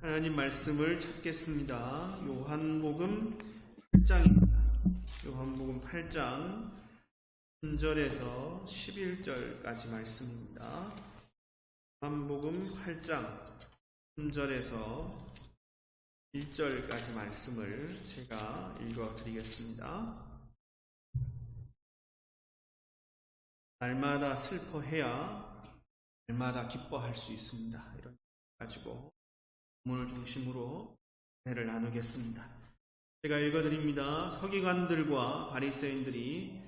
하나님 말씀을 찾겠습니다. 요한복음 8장입니다. 요한복음 8장 1절에서 11절까지 말씀입니다. 요한복음 8장 1절에서 1절까지 말씀을 제가 읽어드리겠습니다. 날마다 슬퍼해야 날마다 기뻐할 수 있습니다. 이런 가지고 본문을 중심으로 은혜를 나누겠습니다. 제가 읽어드립니다. 서기관들과 바리새인들이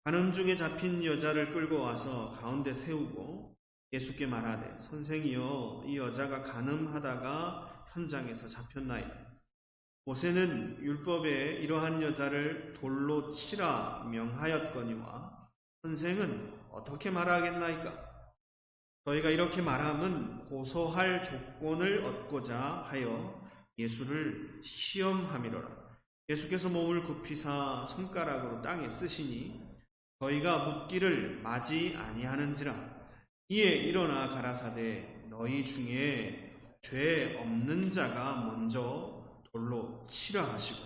간음 중에 잡힌 여자를 끌고 와서 가운데 세우고 예수께 말하되 선생이여 이 여자가 간음하다가 현장에서 잡혔나이다. 모세는 율법에 이러한 여자를 돌로 치라 명하였거니와 선생은 어떻게 말하겠나이까? 저희가 이렇게 말함은 고소할 조건을 얻고자 하여 예수를 시험함이로라. 예수께서 몸을 굽히사 손가락으로 땅에 쓰시니 저희가 묻기를 마지 아니하는지라. 이에 일어나 가라사대 너희 중에 죄 없는 자가 먼저 돌로 치라 하시고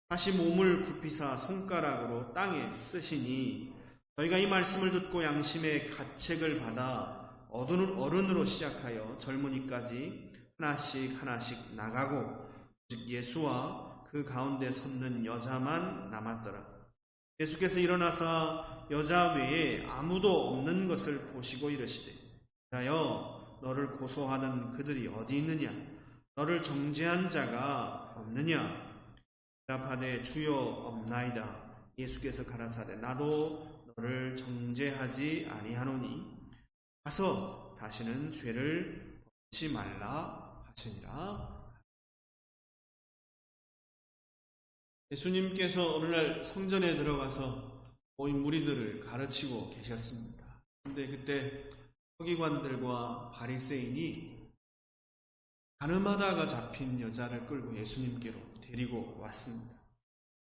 다시 몸을 굽히사 손가락으로 땅에 쓰시니 저희가 이 말씀을 듣고 양심의 가책을 받아 어른으로 시작하여 젊은이까지 하나씩 나가고 즉 예수와 그 가운데 섰는 여자만 남았더라. 예수께서 일어나사 여자 외에 아무도 없는 것을 보시고 이르시되 여자여 너를 고소하는 그들이 어디 있느냐? 너를 정죄한 자가 없느냐? 대답하되 주여 없나이다. 예수께서 가라사대 나도 너를 정죄하지 아니하노니 가서 다시는 죄를 범치 말라 하시니라. 예수님께서 어느 날 성전에 들어가서 모인 무리들을 가르치고 계셨습니다. 그런데 그때 서기관들과 바리새인이 간음하다가 잡힌 여자를 끌고 예수님께로 데리고 왔습니다.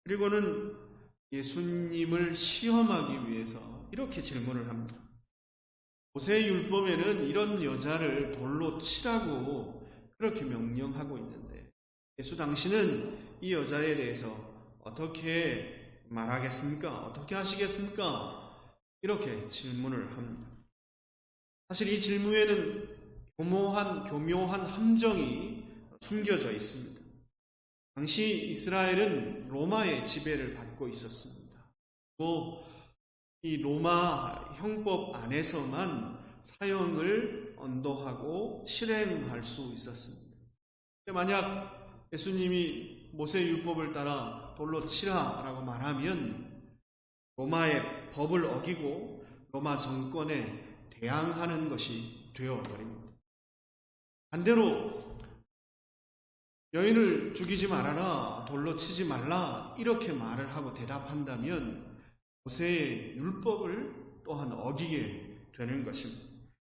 그리고는 예수님을 시험하기 위해서 이렇게 질문을 합니다. 모세 율법에는 이런 여자를 돌로 치라고 그렇게 명령하고 있는데 예수 당신은 이 여자에 대해서 어떻게 말하겠습니까? 어떻게 하시겠습니까? 이렇게 질문을 합니다. 사실 이 질문에는 교묘한 함정이 숨겨져 있습니다. 당시 이스라엘은 로마의 지배를 받고 있었습니다. 또 이 로마 형법 안에서만 사형을 언도하고 실행할 수 있었습니다. 만약 예수님이 모세 율법을 따라 돌로 치라라고 말하면 로마의 법을 어기고 로마 정권에 대항하는 것이 되어버립니다. 반대로 여인을 죽이지 말아라, 돌로 치지 말라 이렇게 말을 하고 대답한다면 모세의 율법을 또한 어기게 되는 것입니다.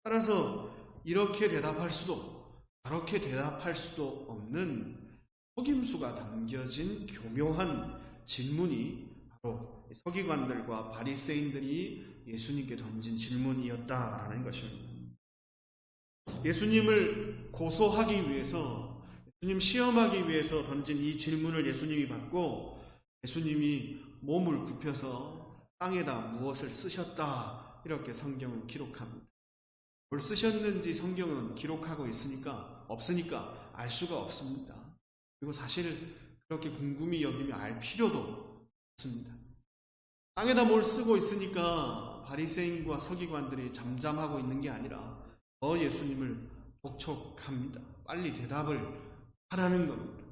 따라서 이렇게 대답할 수도 저렇게 대답할 수도 없는 속임수가 담겨진 교묘한 질문이 바로 서기관들과 바리새인들이 예수님께 던진 질문이었다라는 것입니다. 예수님을 고소하기 위해서, 예수님 시험하기 위해서 던진 이 질문을 예수님이 받고 예수님이 몸을 굽혀서 땅에다 무엇을 쓰셨다 이렇게 성경은 기록합니다. 뭘 쓰셨는지 성경은 기록하고 없으니까 알 수가 없습니다. 그리고 사실 그렇게 궁금히 여기며 알 필요도 없습니다. 땅에다 뭘 쓰고 있으니까 바리새인과 서기관들이 잠잠하고 있는 게 아니라 더 예수님을 독촉합니다. 빨리 대답을 하라는 겁니다.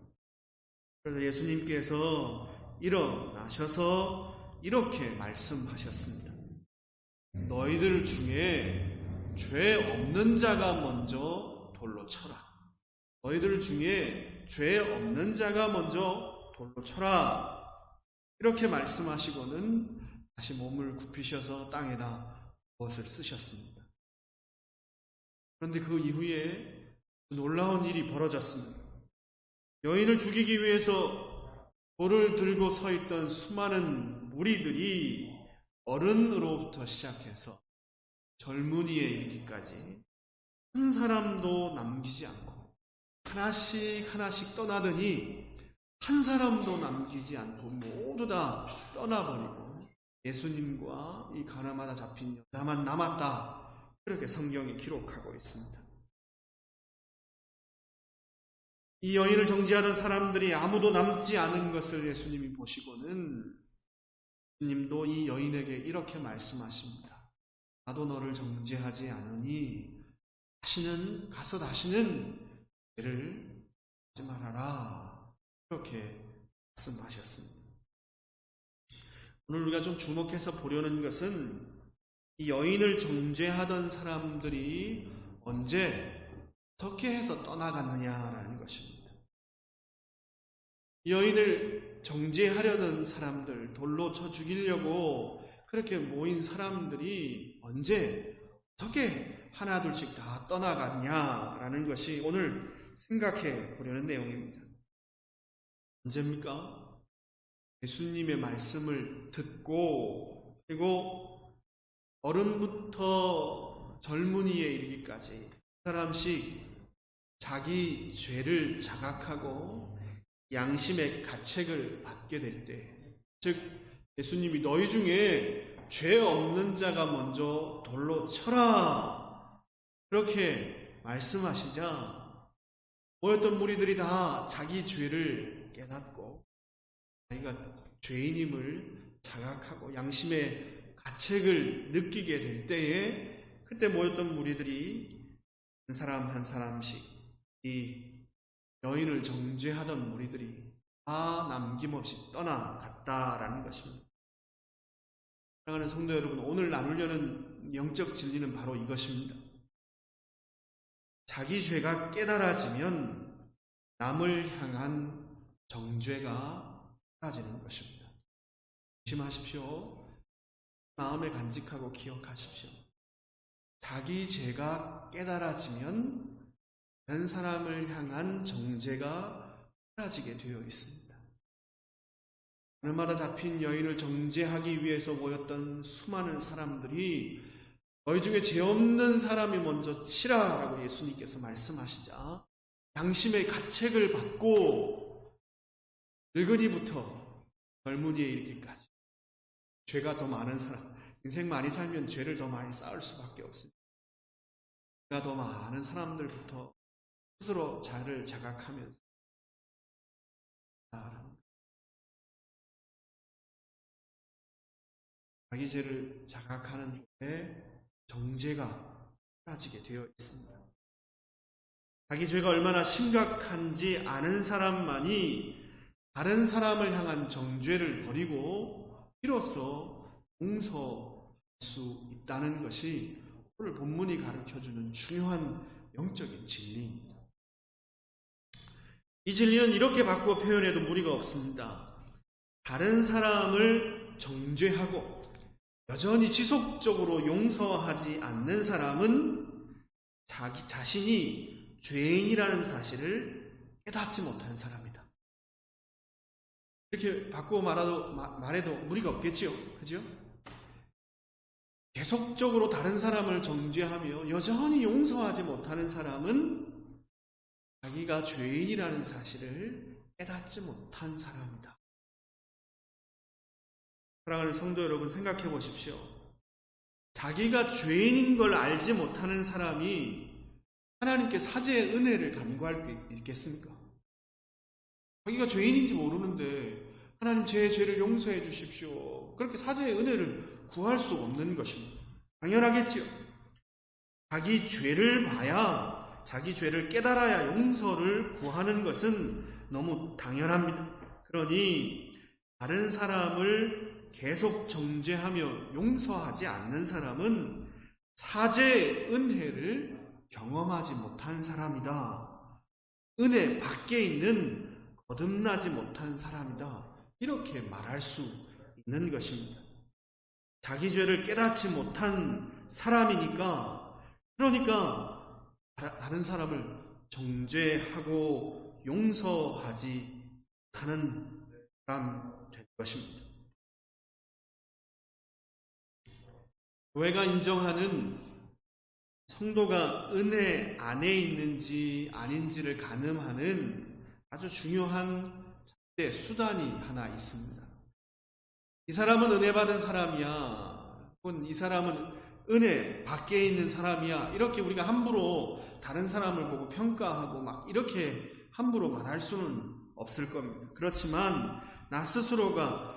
그래서 예수님께서 일어나셔서 이렇게 말씀하셨습니다. 너희들 중에 죄 없는 자가 먼저 돌로 쳐라. 너희들 중에 죄 없는 자가 먼저 돌로 쳐라. 이렇게 말씀하시고는 다시 몸을 굽히셔서 땅에다 무엇을 쓰셨습니다. 그런데 그 이후에 놀라운 일이 벌어졌습니다. 여인을 죽이기 위해서 돌을 들고 서 있던 수많은 무리들이 어른으로부터 시작해서 젊은이에 이르기까지 한 사람도 남기지 않고 하나씩 하나씩 떠나더니 한 사람도 남기지 않고 모두 다 떠나버리고 예수님과 이 가나마다 잡힌 여자만 남았다. 그렇게 성경이 기록하고 있습니다. 이 여인을 정죄하던 사람들이 아무도 남지 않은 것을 예수님이 보시고는 예수님도 이 여인에게 이렇게 말씀하십니다. 나도 너를 정죄하지 않으니 다시는 죄를 하지 말아라. 그렇게 말씀하셨습니다. 오늘 우리가 좀 주목해서 보려는 것은 이 여인을 정죄하던 사람들이 언제 어떻게 해서 떠나갔느냐라는 것입니다. 이 여인을 정죄하려던 사람들, 돌로 쳐 죽이려고 그렇게 모인 사람들이 언제 어떻게 하나둘씩 다 떠나갔냐라는 것이 오늘 생각해 보려는 내용입니다. 언제입니까? 예수님의 말씀을 듣고 그리고 어른부터 젊은이에 이르기까지 한 사람씩 자기 죄를 자각하고 양심의 가책을 받게 될 때, 즉 예수님이 너희 중에 죄 없는 자가 먼저 돌로 쳐라 그렇게 말씀하시자 모였던 무리들이 다 자기 죄를 깨닫고 자기가 죄인임을 자각하고 양심의 가책을 느끼게 될 때에 그때 모였던 무리들이 한 사람 한 사람씩 이 여인을 정죄하던 무리들이 다 남김없이 떠나갔다라는 것입니다. 사랑하는 성도 여러분, 오늘 나누려는 영적 진리는 바로 이것입니다. 자기 죄가 깨달아지면 남을 향한 정죄가 사라지는 것입니다. 조심하십시오. 마음에 간직하고 기억하십시오. 자기 죄가 깨달아지면 다른 사람을 향한 정죄가 사라지게 되어 있습니다. 하늘마다 잡힌 여인을 정죄하기 위해서 모였던 수많은 사람들이 너희 중에 죄 없는 사람이 먼저 치라라고 예수님께서 말씀하시자 양심의 가책을 받고 늙은이부터 젊은이에 이르기까지 죄가 더 많은 사람, 인생 많이 살면 죄를 더 많이 쌓을 수밖에 없습니다. 죄가 더 많은 사람들부터 스스로 자를 자각하면서 자기 죄를 자각하는 것에 정죄가 사라지게 되어 있습니다. 자기 죄가 얼마나 심각한지 아는 사람만이 다른 사람을 향한 정죄를 버리고 비로소 용서할 수 있다는 것이 오늘 본문이 가르쳐주는 중요한 영적인 진리입니다. 이 진리는 이렇게 바꾸어 표현해도 무리가 없습니다. 다른 사람을 정죄하고 여전히 지속적으로 용서하지 않는 사람은 자기 자신이 죄인이라는 사실을 깨닫지 못한 사람이다. 이렇게 바꾸어 말해도 무리가 없겠지요. 그죠? 계속적으로 다른 사람을 정죄하며 여전히 용서하지 못하는 사람은 자기가 죄인이라는 사실을 깨닫지 못한 사람이다. 사랑하는 성도 여러분, 생각해 보십시오. 자기가 죄인인 걸 알지 못하는 사람이 하나님께 사죄의 은혜를 간구할 수 있겠습니까? 자기가 죄인인지 모르는데 하나님 제 죄를 용서해 주십시오. 그렇게 사죄의 은혜를 구할 수 없는 것입니다. 당연하겠지요. 자기 죄를 봐야, 자기 죄를 깨달아야 용서를 구하는 것은 너무 당연합니다. 그러니 다른 사람을 계속 정죄하며 용서하지 않는 사람은 사죄의 은혜를 경험하지 못한 사람이다. 은혜 밖에 있는 거듭나지 못한 사람이다. 이렇게 말할 수 있는 것입니다. 자기 죄를 깨닫지 못한 사람이니까, 그러니까 다른 사람을 정죄하고 용서하지 못하는 사람 된 것입니다. 교회가 인정하는 성도가 은혜 안에 있는지 아닌지를 가늠하는 아주 중요한 작대 수단이 하나 있습니다. 이 사람은 은혜 받은 사람이야, 혹은 이 사람은 은혜 밖에 있는 사람이야, 이렇게 우리가 함부로 다른 사람을 보고 평가하고 막 이렇게 함부로 말할 수는 없을 겁니다. 그렇지만 나 스스로가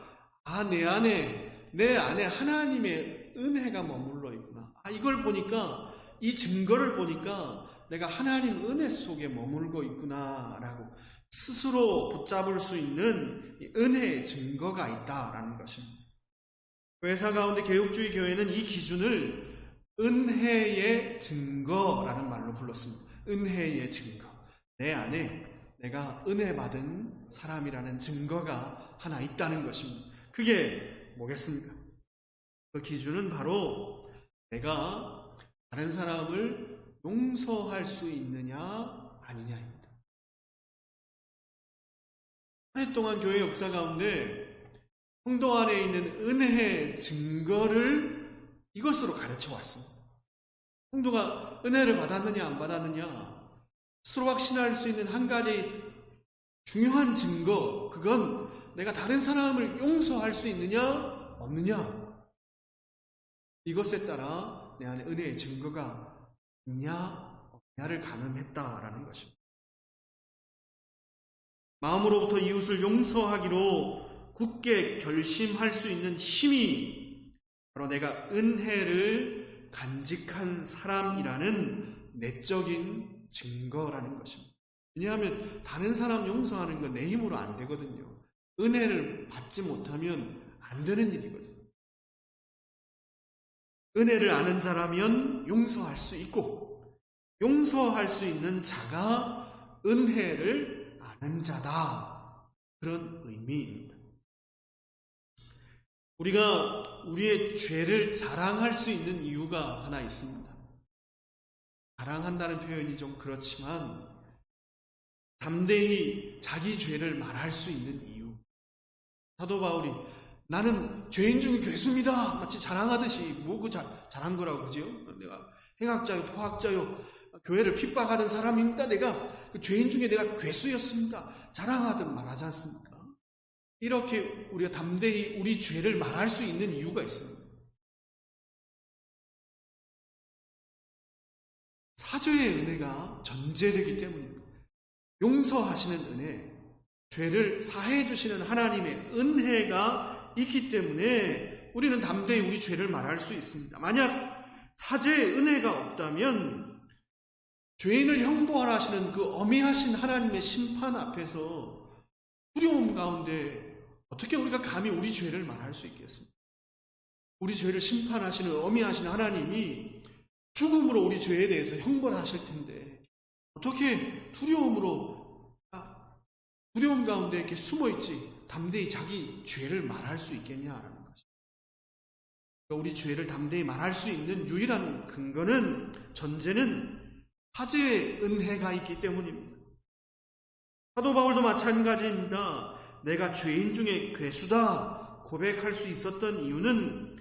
내 안에 하나님의 은혜가 머물러 있구나, 이걸 보니까, 이 증거를 보니까 내가 하나님 은혜 속에 머물고 있구나 라고 스스로 붙잡을 수 있는 은혜의 증거가 있다라는 것입니다. 교회사 가운데 개혁주의 교회는 이 기준을 은혜의 증거라는 말로 불렀습니다. 은혜의 증거. 내 안에 내가 은혜 받은 사람이라는 증거가 하나 있다는 것입니다. 그게 뭐겠습니까? 그 기준은 바로 내가 다른 사람을 용서할 수 있느냐 아니냐입니다. 오랫동안 교회 역사 가운데 성도 안에 있는 은혜의 증거를 이것으로 가르쳐 왔습니다. 성도가 은혜를 받았느냐 안 받았느냐 스스로 확신할 수 있는 한 가지 중요한 증거, 그건 내가 다른 사람을 용서할 수 있느냐 없느냐, 이것에 따라 내 안에 은혜의 증거가 있냐 없냐를 가늠했다라는 것입니다. 마음으로부터 이웃을 용서하기로 굳게 결심할 수 있는 힘이 바로 내가 은혜를 간직한 사람이라는 내적인 증거라는 것입니다. 왜냐하면 다른 사람 용서하는 건 내 힘으로 안 되거든요. 은혜를 받지 못하면 안 되는 일이거든요. 은혜를 아는 자라면 용서할 수 있고, 용서할 수 있는 자가 은혜를 아는 자다, 그런 의미입니다. 우리가 우리의 죄를 자랑할 수 있는 이유가 하나 있습니다. 자랑한다는 표현이 좀 그렇지만 담대히 자기 죄를 말할 수 있는 이유. 사도 바울이 나는 죄인 중에 괴수입니다, 마치 자랑하듯이, 뭐 잘한 거라고 그죠? 내가 행악자요 포학자요 교회를 핍박하는 사람입니다, 내가 그 죄인 중에 내가 괴수였습니다, 자랑하듯 말하지 않습니까? 이렇게 우리가 담대히 우리 죄를 말할 수 있는 이유가 있습니다. 사죄의 은혜가 전제되기 때문입니다. 용서하시는 은혜, 죄를 사해 주시는 하나님의 은혜가 있기 때문에 우리는 담대히 우리 죄를 말할 수 있습니다. 만약 사죄의 은혜가 없다면 죄인을 형벌하라 하시는 그 어미하신 하나님의 심판 앞에서 두려움 가운데 어떻게 우리가 감히 우리 죄를 말할 수 있겠습니까? 우리 죄를 심판하시는 어미하신 하나님이 죽음으로 우리 죄에 대해서 형벌하실 텐데 어떻게 두려움 가운데 이렇게 숨어있지 담대히 자기 죄를 말할 수 있겠냐라는 것입니다. 우리 죄를 담대히 말할 수 있는 유일한 근거는, 전제는 사죄의 은혜가 있기 때문입니다. 사도 바울도 마찬가지입니다. 내가 죄인 중에 괴수다 고백할 수 있었던 이유는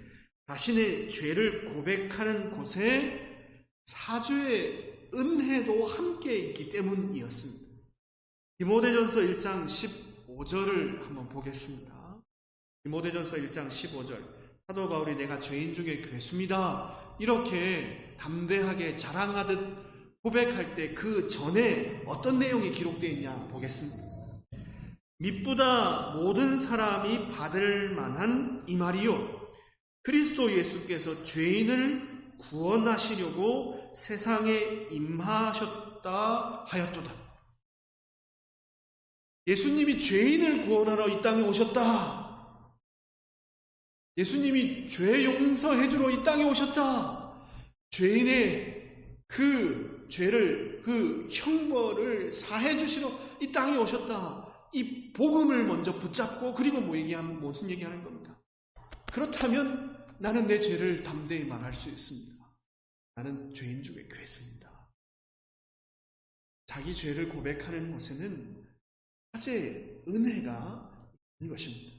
자신의 죄를 고백하는 곳에 사죄의 은혜도 함께 있기 때문이었습니다. 디모데전서 1장 15절을 한번 보겠습니다. 디모데전서 1장 15절. 사도 바울이 내가 죄인 중에 괴수입니다, 이렇게 담대하게 자랑하듯 고백할 때 그 전에 어떤 내용이 기록되어 있냐 보겠습니다. 밑보다 모든 사람이 받을 만한 이 말이요, 그리스도 예수께서 죄인을 구원하시려고 세상에 임하셨다 하였도다. 예수님이 죄인을 구원하러 이 땅에 오셨다. 예수님이 죄 용서해 주러 이 땅에 오셨다. 죄인의 그 죄를, 그 형벌을 사해 주시러 이 땅에 오셨다. 이 복음을 먼저 붙잡고, 그리고 무슨 얘기하는 겁니까? 그렇다면 나는 내 죄를 담대히 말할 수 있습니다. 나는 죄인 중에 괴수입니다. 자기 죄를 고백하는 곳에는 사죄의 은혜가 있는 것입니다.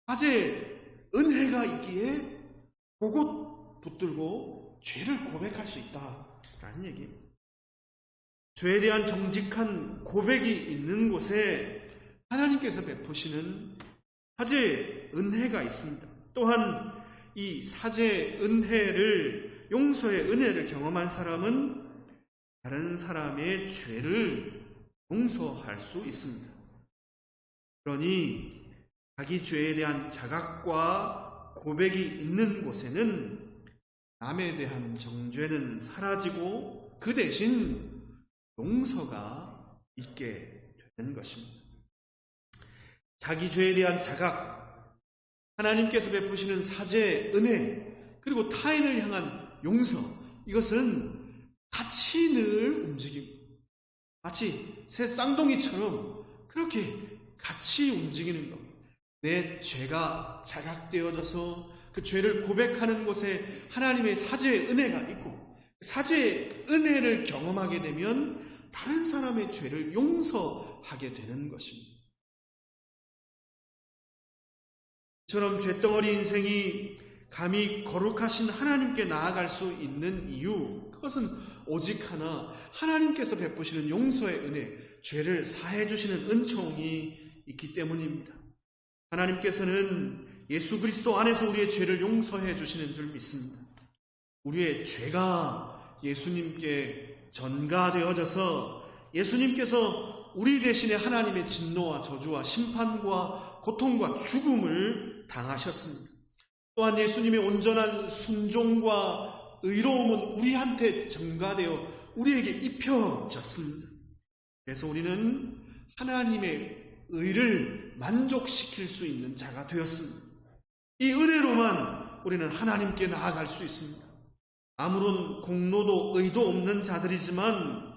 사죄의 은혜가 있기에 보고 붙들고 죄를 고백할 수 있다라는 얘기입니다. 죄에 대한 정직한 고백이 있는 곳에 하나님께서 베푸시는 사죄의 은혜가 있습니다. 또한 이 사죄의 은혜를, 용서의 은혜를 경험한 사람은 다른 사람의 죄를 용서할 수 있습니다. 그러니 자기 죄에 대한 자각과 고백이 있는 곳에는 남에 대한 정죄는 사라지고 그 대신 용서가 있게 되는 것입니다. 자기 죄에 대한 자각, 하나님께서 베푸시는 사죄의 은혜, 그리고 타인을 향한 용서, 이것은 같이 늘 움직입니다. 마치 새 쌍둥이처럼 그렇게 같이 움직이는 겁니다. 내 죄가 자각되어져서 그 죄를 고백하는 곳에 하나님의 사죄의 은혜가 있고, 사죄의 은혜를 경험하게 되면 다른 사람의 죄를 용서하게 되는 것입니다. 이처럼 죄덩어리 인생이 감히 거룩하신 하나님께 나아갈 수 있는 이유, 그것은 오직 하나, 하나님께서 베푸시는 용서의 은혜, 죄를 사해 주시는 은총이 있기 때문입니다. 하나님께서는 예수 그리스도 안에서 우리의 죄를 용서해 주시는 줄 믿습니다. 우리의 죄가 예수님께 전가되어져서 예수님께서 우리 대신에 하나님의 진노와 저주와 심판과 고통과 죽음을 당하셨습니다. 또한 예수님의 온전한 순종과 의로움은 우리한테 전가되어 우리에게 입혀졌습니다. 그래서 우리는 하나님의 의를 만족시킬 수 있는 자가 되었습니다. 이 은혜로만 우리는 하나님께 나아갈 수 있습니다. 아무런 공로도 의도 없는 자들이지만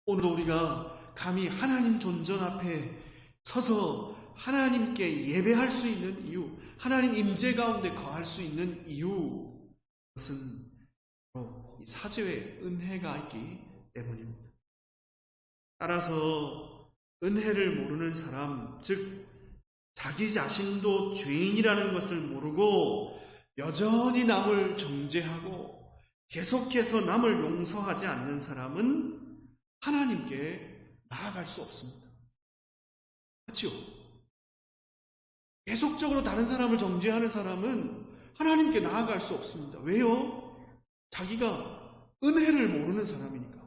오늘도 우리가 감히 하나님 존전 앞에 서서 하나님께 예배할 수 있는 이유, 하나님 임재 가운데 거할 수 있는 이유, 그것은 바로 이 사죄의 은혜가 있기 때문입니다. 따라서 은혜를 모르는 사람, 즉 자기 자신도 죄인이라는 것을 모르고 여전히 남을 정죄하고 계속해서 남을 용서하지 않는 사람은 하나님께 나아갈 수 없습니다. 그렇죠? 계속적으로 다른 사람을 정죄하는 사람은 하나님께 나아갈 수 없습니다. 왜요? 자기가 은혜를 모르는 사람이니까.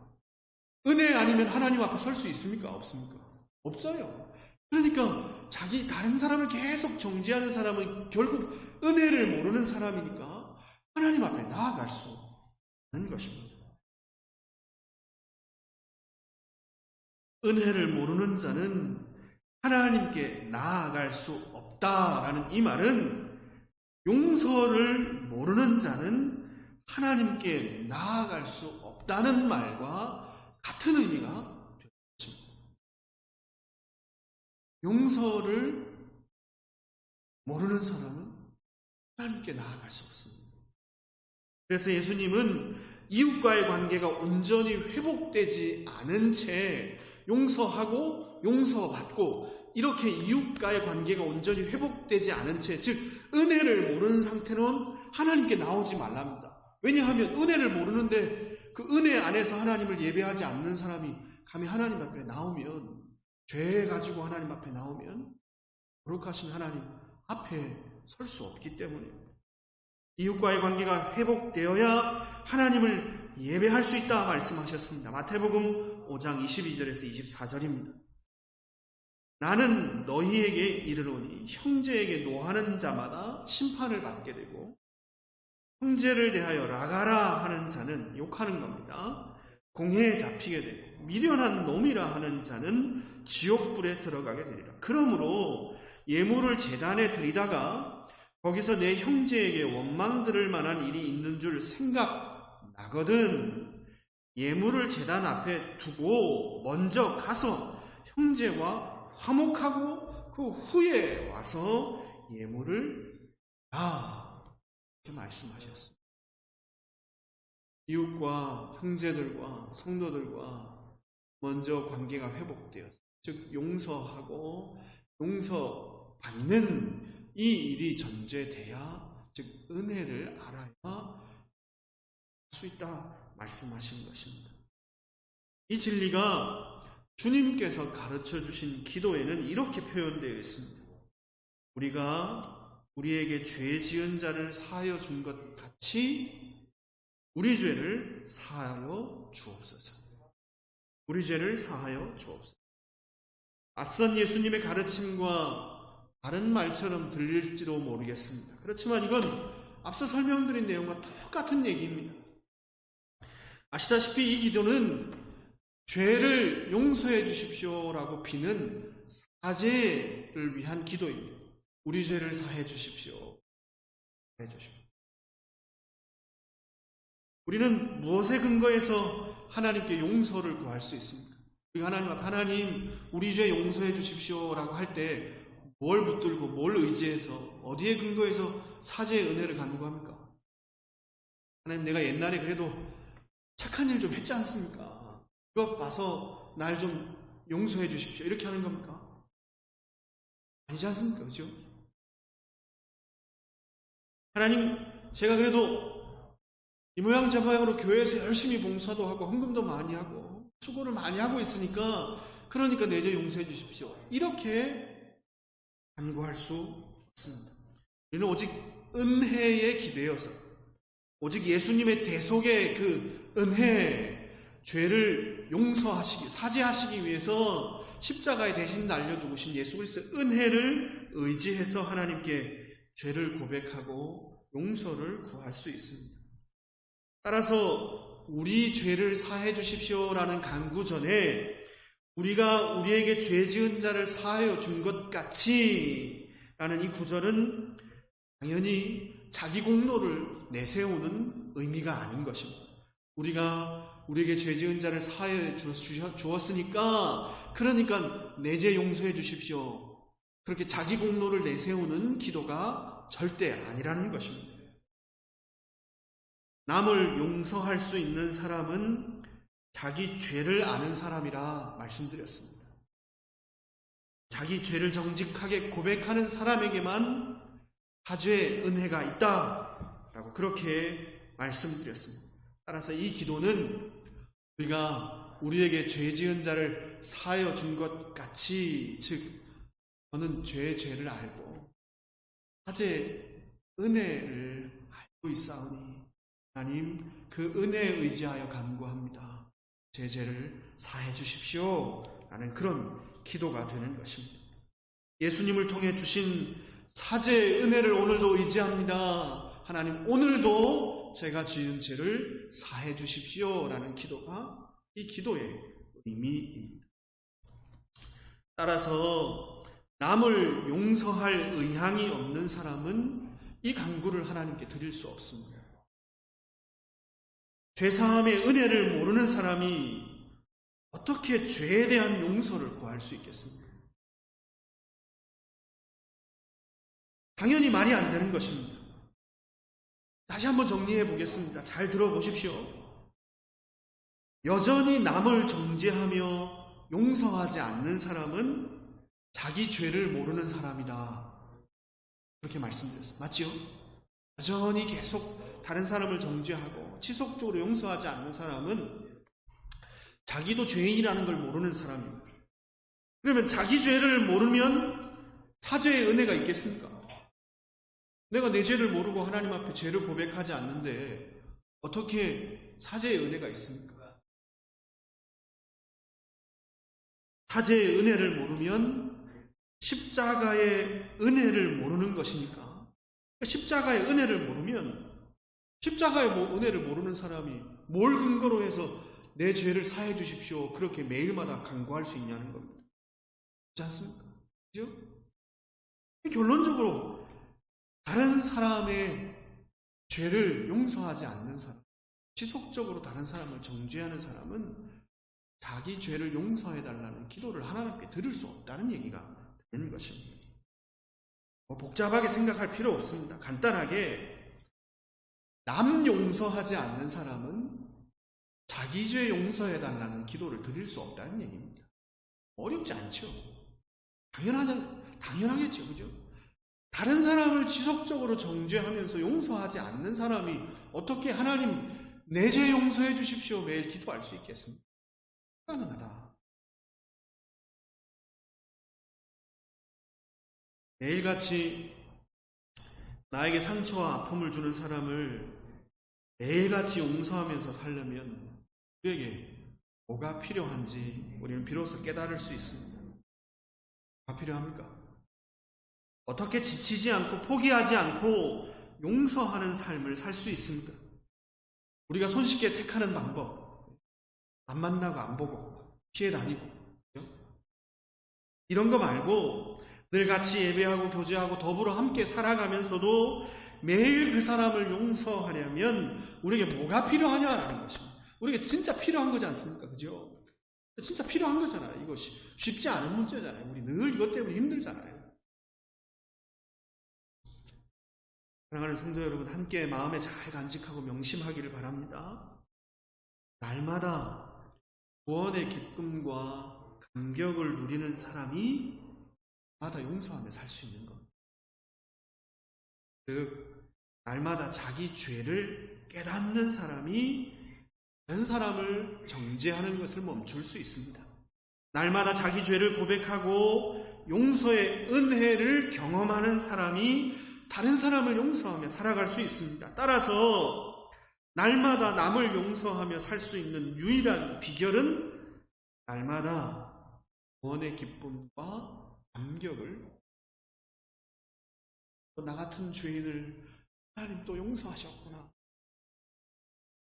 은혜 아니면 하나님 앞에 설 수 있습니까? 없습니까? 없어요. 그러니까 자기 다른 사람을 계속 정죄하는 사람은 결국 은혜를 모르는 사람이니까 하나님 앞에 나아갈 수 없는 것입니다. 은혜를 모르는 자는 하나님께 나아갈 수 없다라는 이 말은 용서를 모르는 자는 하나님께 나아갈 수 없다는 말과 같은 의미가 되었습니다. 용서를 모르는 사람은 하나님께 나아갈 수 없습니다. 그래서 예수님은 이웃과의 관계가 온전히 회복되지 않은 채 용서하고 용서받고 이렇게 이웃과의 관계가 온전히 회복되지 않은 채, 즉 은혜를 모르는 상태는 하나님께 나오지 말랍니다. 왜냐하면 은혜를 모르는데 그 은혜 안에서 하나님을 예배하지 않는 사람이 감히 하나님 앞에 나오면, 죄 가지고 하나님 앞에 나오면 거룩하신 하나님 앞에 설 수 없기 때문입니다. 이웃과의 관계가 회복되어야 하나님을 예배할 수 있다 말씀하셨습니다. 마태복음 5장 22절에서 24절입니다. 나는 너희에게 이르노니 형제에게 노하는 자마다 심판을 받게 되고 형제를 대하여 라가라 하는 자는 욕하는 겁니다. 공회에 잡히게 되고 미련한 놈이라 하는 자는 지옥불에 들어가게 되리라. 그러므로 예물을 제단에 드리다가 거기서 내 형제에게 원망 들을 만한 일이 있는 줄 생각나거든 예물을 제단 앞에 두고 먼저 가서 형제와 화목하고 그 후에 와서 예물을 이렇게 말씀하셨습니다. 이웃과 형제들과 성도들과 먼저 관계가 회복되었습니다. 즉 용서하고 용서받는 이 일이 전제돼야, 즉 은혜를 알아야 할 수 있다 말씀하신 것입니다. 이 진리가 주님께서 가르쳐 주신 기도에는 이렇게 표현되어 있습니다. 우리가 우리에게 죄 지은 자를 사하여 준 것 같이 우리 죄를 사하여 주옵소서. 우리 죄를 사하여 주옵소서. 앞선 예수님의 가르침과 다른 말처럼 들릴지도 모르겠습니다. 그렇지만 이건 앞서 설명드린 내용과 똑같은 얘기입니다. 아시다시피 이 기도는 죄를 용서해 주십시오라고 비는 사죄를 위한 기도입니다. 우리 죄를 사해 주십시오. 사해 주십시오. 우리는 무엇에 근거해서 하나님께 용서를 구할 수 있습니까? 우리가 하나님 앞에 하나님 우리 죄 용서해 주십시오라고 할 때 뭘 붙들고 뭘 의지해서 어디에 근거해서 사죄의 은혜를 간구합니까? 하나님 내가 옛날에 그래도 착한 일 좀 했지 않습니까? 그것 봐서 날 좀 용서해 주십시오. 이렇게 하는 겁니까? 아니지 않습니까? 그죠? 하나님 제가 그래도 이 모양 저 모양으로 교회에서 열심히 봉사도 하고 헌금도 많이 하고 수고를 많이 하고 있으니까 그러니까 내 죄 용서해 주십시오. 이렇게 간구할 수 없습니다. 우리는 오직 은혜에 기대어서 오직 예수님의 대속의 그 은혜, 죄를 용서하시기, 사죄하시기 위해서 십자가에 대신 날려 죽으신 예수 그리스도의 은혜를 의지해서 하나님께 죄를 고백하고 용서를 구할 수 있습니다. 따라서 우리 죄를 사해 주십시오라는 간구 전에 우리가 우리에게 죄 지은 자를 사하여 준 것 같이 라는 이 구절은 당연히 자기 공로를 내세우는 의미가 아닌 것입니다. 우리가 우리에게 죄 지은 자를 사하여 주었으니까 그러니까 내 죄 용서해 주십시오. 그렇게 자기 공로를 내세우는 기도가 절대 아니라는 것입니다. 남을 용서할 수 있는 사람은 자기 죄를 아는 사람이라 말씀드렸습니다. 자기 죄를 정직하게 고백하는 사람에게만 사죄의 은혜가 있다라고 그렇게 말씀드렸습니다. 따라서 이 기도는 우리가 우리에게 죄 지은 자를 사하여 준 것 같이, 즉 저는 죄를 알고 사죄의 은혜를 알고 있사오니 하나님 그 은혜에 의지하여 간구합니다. 제 죄를 사해 주십시오 라는 그런 기도가 되는 것입니다. 예수님을 통해 주신 사죄의 은혜를 오늘도 의지합니다. 하나님 오늘도 제가 지은 죄를 사해 주십시오 라는 기도가 이 기도의 의미입니다. 따라서 남을 용서할 의향이 없는 사람은 이 간구를 하나님께 드릴 수 없습니다. 죄사함의 은혜를 모르는 사람이 어떻게 죄에 대한 용서를 구할 수 있겠습니까? 당연히 말이 안 되는 것입니다. 다시 한번 정리해 보겠습니다. 잘 들어보십시오. 여전히 남을 정죄하며 용서하지 않는 사람은 자기 죄를 모르는 사람이다. 그렇게 말씀드렸어요. 맞지요? 여전히 계속 다른 사람을 정죄하고 지속적으로 용서하지 않는 사람은 자기도 죄인이라는 걸 모르는 사람입니다. 그러면 자기 죄를 모르면 사죄의 은혜가 있겠습니까? 내가 내 죄를 모르고 하나님 앞에 죄를 고백하지 않는데 어떻게 사죄의 은혜가 있습니까? 사죄의 은혜를 모르면 십자가의 은혜를 모르는 것이니까 십자가의 은혜를 모르면 십자가의 은혜를 모르는 사람이 뭘 근거로 해서 내 죄를 사해 주십시오 그렇게 매일마다 간구할 수 있냐는 겁니다. 그렇지 않습니까? 그죠? 결론적으로 다른 사람의 죄를 용서하지 않는 사람, 지속적으로 다른 사람을 정죄하는 사람은 자기 죄를 용서해달라는 기도를 하나님께 드릴 수 없다는 얘기가 되는 것입니다. 복잡하게 생각할 필요 없습니다. 간단하게 남 용서하지 않는 사람은 자기 죄 용서해달라는 기도를 드릴 수 없다는 얘기입니다. 어렵지 않죠? 당연하겠죠. 그죠? 다른 사람을 지속적으로 정죄하면서 용서하지 않는 사람이 어떻게 하나님 내 죄 용서해 주십시오. 매일 기도할 수 있겠습니까? 가능하다. 매일같이 나에게 상처와 아픔을 주는 사람을 매일같이 용서하면서 살려면 우리에게 뭐가 필요한지 우리는 비로소 깨달을 수 있습니다. 뭐가 필요합니까? 어떻게 지치지 않고 포기하지 않고 용서하는 삶을 살 수 있습니까? 우리가 손쉽게 택하는 방법, 안 만나고 안 보고 피해 다니고 이런 거 말고 늘 같이 예배하고 교제하고 더불어 함께 살아가면서도 매일 그 사람을 용서하려면 우리에게 뭐가 필요하냐라는 것입니다. 우리에게 진짜 필요한 거지 않습니까? 그죠? 진짜 필요한 거잖아요. 이거 쉽지 않은 문제잖아요. 우리 늘 이것 때문에 힘들잖아요. 사랑하는 성도 여러분, 함께 마음에 잘 간직하고 명심하기를 바랍니다. 날마다 구원의 기쁨과 감격을 누리는 사람이 날마다 용서하며 살 수 있는 겁니다. 즉, 날마다 자기 죄를 깨닫는 사람이 다른 사람을 정죄하는 것을 멈출 수 있습니다. 날마다 자기 죄를 고백하고 용서의 은혜를 경험하는 사람이 다른 사람을 용서하며 살아갈 수 있습니다. 따라서 날마다 남을 용서하며 살 수 있는 유일한 비결은 날마다 구원의 기쁨과 감격을, 나 같은 죄인을 하나님 또 용서하셨구나.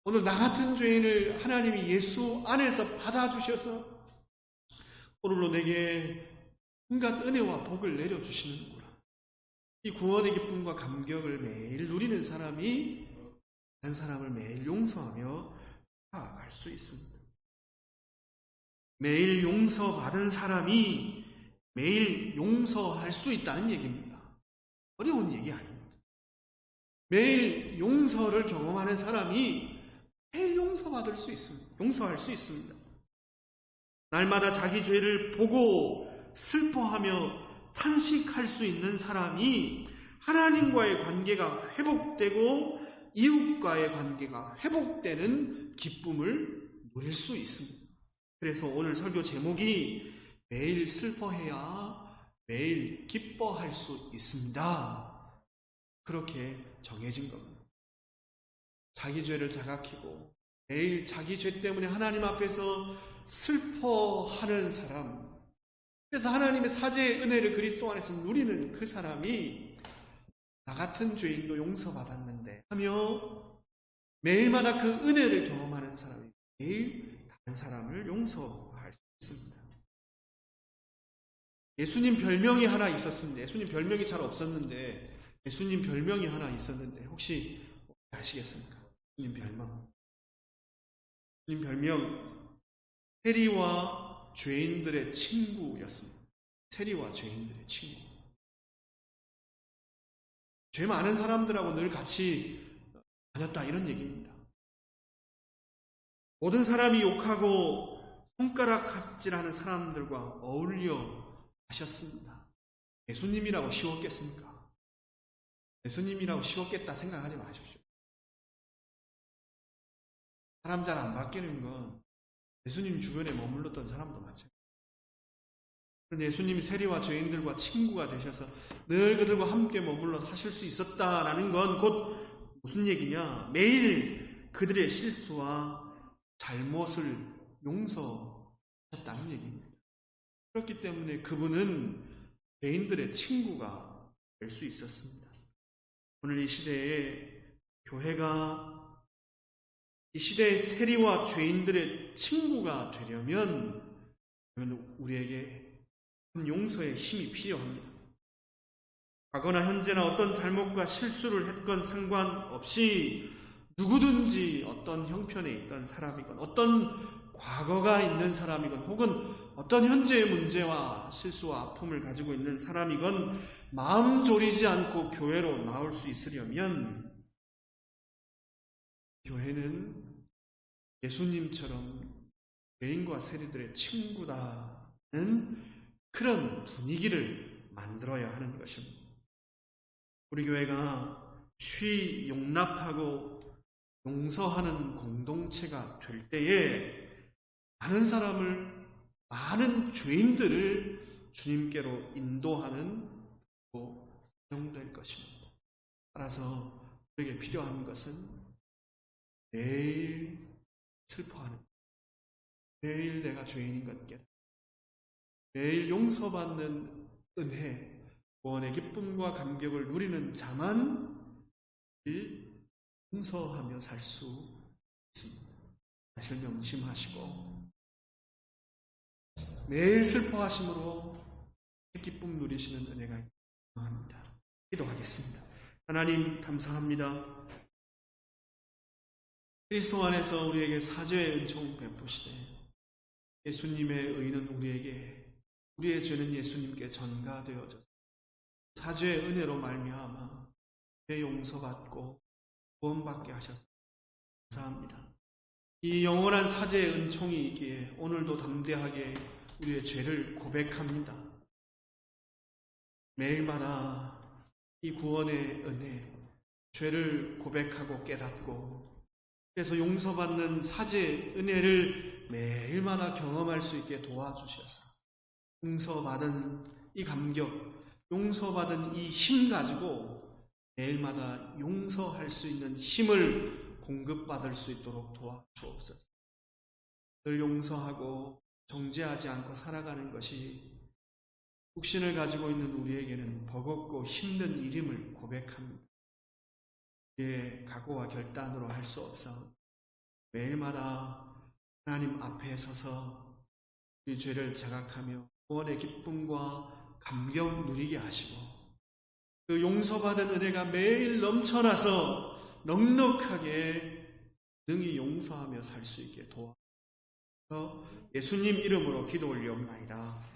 오늘 나 같은 죄인을 하나님이 예수 안에서 받아주셔서 오늘로 내게 온갖 은혜와 복을 내려주시는구나. 이 구원의 기쁨과 감격을 매일 누리는 사람이 다른 사람을 매일 용서하며 살아갈 수 있습니다. 매일 용서받은 사람이 매일 용서할 수 있다는 얘기입니다. 어려운 얘기 아닙니다. 매일 용서를 경험하는 사람이 매일 용서받을 수 있습니다. 용서할 수 있습니다. 날마다 자기 죄를 보고 슬퍼하며 탄식할 수 있는 사람이 하나님과의 관계가 회복되고 이웃과의 관계가 회복되는 기쁨을 누릴 수 있습니다. 그래서 오늘 설교 제목이 매일 슬퍼해야 매일 기뻐할 수 있습니다. 그렇게 정해진 겁니다. 자기 죄를 자각히고 매일 자기 죄 때문에 하나님 앞에서 슬퍼하는 사람, 그래서 하나님의 사죄의 은혜를 그리스도 안에서 누리는 그 사람이 나 같은 죄인도 용서받았는데 하며 매일마다 그 은혜를 경험하는 사람이 매일 다른 사람을 용서할 수 있습니다. 예수님 별명이 하나 있었는데, 예수님 별명이 잘 없었는데 예수님 별명이 하나 있었는데 혹시 아시겠습니까? 예수님 별명. 예수님 별명 세리와 죄인들의 친구였습니다. 세리와 죄인들의 친구. 죄 많은 사람들하고 늘 같이 다녔다 이런 얘기입니다. 모든 사람이 욕하고 손가락질하는 사람들과 어울려 하셨습니다. 예수님이라고 쉬웠겠습니까? 예수님이라고 쉬웠겠다 생각하지 마십시오. 사람 잘 안 바뀌는 건 예수님 주변에 머물렀던 사람도 마찬가지입니다. 그런데 예수님이 세리와 죄인들과 친구가 되셔서 늘 그들과 함께 머물러 사실 수 있었다라는 건 곧 무슨 얘기냐? 매일 그들의 실수와 잘못을 용서하셨다는 얘기입니다. 그렇기 때문에 그분은 죄인들의 친구가 될 수 있었습니다. 오늘 이 시대에 교회가 이 시대의 세리와 죄인들의 친구가 되려면 우리에게 용서의 힘이 필요합니다. 과거나 현재나 어떤 잘못과 실수를 했건 상관없이 누구든지 어떤 형편에 있던 사람이건 어떤 과거가 있는 사람이건 혹은 어떤 현재의 문제와 실수와 아픔을 가지고 있는 사람이건 마음 졸이지 않고 교회로 나올 수 있으려면 교회는 예수님처럼 죄인과 세리들의 친구다는 그런 분위기를 만들어야 하는 것입니다. 우리 교회가 쉬 용납하고 용서하는 공동체가 될 때에 많은 사람을, 많은 죄인들을 주님께로 인도하는 사용될 것입니다. 따라서 우리에게 필요한 것은 매일 슬퍼하는, 매일 내가 죄인인 것 깨닫고, 매일 용서받는 은혜, 구원의 기쁨과 감격을 누리는 자만 용서하며 살 수 있습니다. 사실 명심하시고 매일 슬퍼하심으로 기쁨 누리시는 은혜가 필요합니다. 기도하겠습니다. 하나님 감사합니다. 그리스도 안에서 우리에게 사죄의 은총 베푸시되 예수님의 의는 우리에게, 우리의 죄는 예수님께 전가되어져서 사죄의 은혜로 말미암아 죄 용서받고 구원받게 하셔서 감사합니다. 이 영원한 사죄의 은총이 있기에 오늘도 담대하게 우리의 죄를 고백합니다. 매일마다 이 구원의 은혜, 죄를 고백하고 깨닫고 그래서 용서받는 사죄의 은혜를 매일마다 경험할 수 있게 도와주셔서 용서받은 이 감격, 용서받은 이 힘 가지고 매일마다 용서할 수 있는 힘을 공급받을 수 있도록 도와주옵소서. 늘 용서하고 정죄하지 않고 살아가는 것이 육신을 가지고 있는 우리에게는 버겁고 힘든 일임을 고백합니다. 우리의 각오와 결단으로 할 수 없어 매일마다 하나님 앞에 서서 우리 죄를 자각하며 구원의 기쁨과 감격 누리게 하시고 그 용서받은 은혜가 매일 넘쳐나서 넉넉하게 능히 용서하며 살 수 있게 도와주셔서 예수님 이름으로 기도 올리옵나이다.